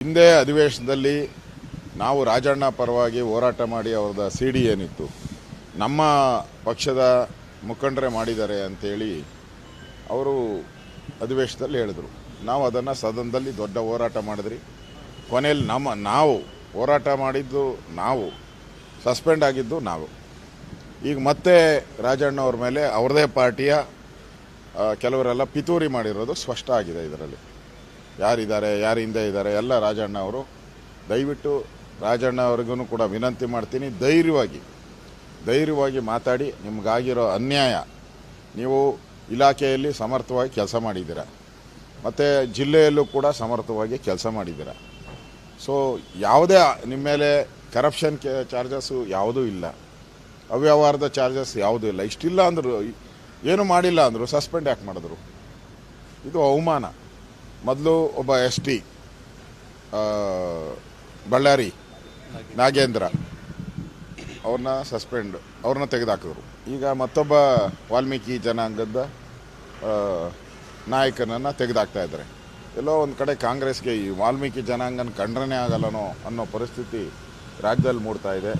ಹಿಂದೆ ಅಧಿವೇಶನದಲ್ಲಿ ನಾವು ರಾಜಣ್ಣ ಪರವಾಗಿ ಹೋರಾಟ ಮಾಡಿ ಅವರದ ಸಿಡಿ ಏನಿತ್ತು ನಮ್ಮ ಪಕ್ಷದ ಮುಖಂಡರೇ ಮಾಡಿದ್ದಾರೆ ಅಂತೇಳಿ ಅವರು ಅಧಿವೇಶನದಲ್ಲಿ ಹೇಳಿದರು. ನಾವು ಅದನ್ನು ಸದನದಲ್ಲಿ ದೊಡ್ಡ ಹೋರಾಟ ಮಾಡಿದ್ರಿ. ಕೊನೆಯಲ್ಲಿ ನಾವು ಹೋರಾಟ ಮಾಡಿದ್ದು, ನಾವು ಸಸ್ಪೆಂಡ್ ಆಗಿದ್ದು ನಾವು. ಈಗ ಮತ್ತೆ ರಾಜಣ್ಣ ಅವ್ರ ಮೇಲೆ ಅವ್ರದೇ ಪಾರ್ಟಿಯ ಕೆಲವರೆಲ್ಲ ಪಿತೂರಿ ಮಾಡಿರೋದು ಸ್ಪಷ್ಟ ಆಗಿದೆ. ಇದರಲ್ಲಿ ಯಾರಿದ್ದಾರೆ, ಯಾರು ಹಿಂದೆ ಇದ್ದಾರೆ ಎಲ್ಲ ರಾಜಣ್ಣ ಅವರು. ದಯವಿಟ್ಟು ರಾಜಣ್ಣ ಅವ್ರಿಗೂ ಕೂಡ ವಿನಂತಿ ಮಾಡ್ತೀನಿ, ಧೈರ್ಯವಾಗಿ ಮಾತಾಡಿ. ನಿಮಗಾಗಿರೋ ಅನ್ಯಾಯ, ನೀವು ಇಲಾಖೆಯಲ್ಲಿ ಸಮರ್ಥವಾಗಿ ಕೆಲಸ ಮಾಡಿದ್ದೀರ, ಮತ್ತು ಜಿಲ್ಲೆಯಲ್ಲೂ ಕೂಡ ಸಮರ್ಥವಾಗಿ ಕೆಲಸ ಮಾಡಿದ್ದೀರ. ಸೊ ಯಾವುದೇ ನಿಮ್ಮ ಮೇಲೆ ಕರಪ್ಷನ್ ಚಾರ್ಜಸ್ಸು ಯಾವುದೂ ಇಲ್ಲ, ಅವ್ಯವಹಾರದ ಚಾರ್ಜಸ್ ಯಾವುದೂ ಇಲ್ಲ. ಇಷ್ಟಿಲ್ಲ ಅಂದರು, ಏನು ಮಾಡಿಲ್ಲ ಅಂದರು, ಸಸ್ಪೆಂಡ್ ಯಾಕೆ ಮಾಡಿದ್ರು? ಇದು ಅವಮಾನ. ಮೊದಲು ಒಬ್ಬ ST ಬಳ್ಳಾರಿ ನಾಗೇಂದ್ರ ಅವ್ರನ್ನ ತೆಗೆದುಹಾಕಿದ್ರು. ಈಗ ಮತ್ತೊಬ್ಬ ವಾಲ್ಮೀಕಿ ಜನಾಂಗದ ನಾಯಕನನ್ನು ತೆಗೆದುಹಾಕ್ತಾ ಇದ್ದಾರೆ. ಎಲ್ಲೋ ಒಂದು ಕಡೆ ಕಾಂಗ್ರೆಸ್ಗೆ ಈ ವಾಲ್ಮೀಕಿ ಜನಾಂಗನ ಕಂಡ್ರೇ ಆಗಲ್ಲನೋ ಅನ್ನೋ ಪರಿಸ್ಥಿತಿ ರಾಜ್ಯದಲ್ಲಿ ಮೂಡ್ತಾ ಇದೆ.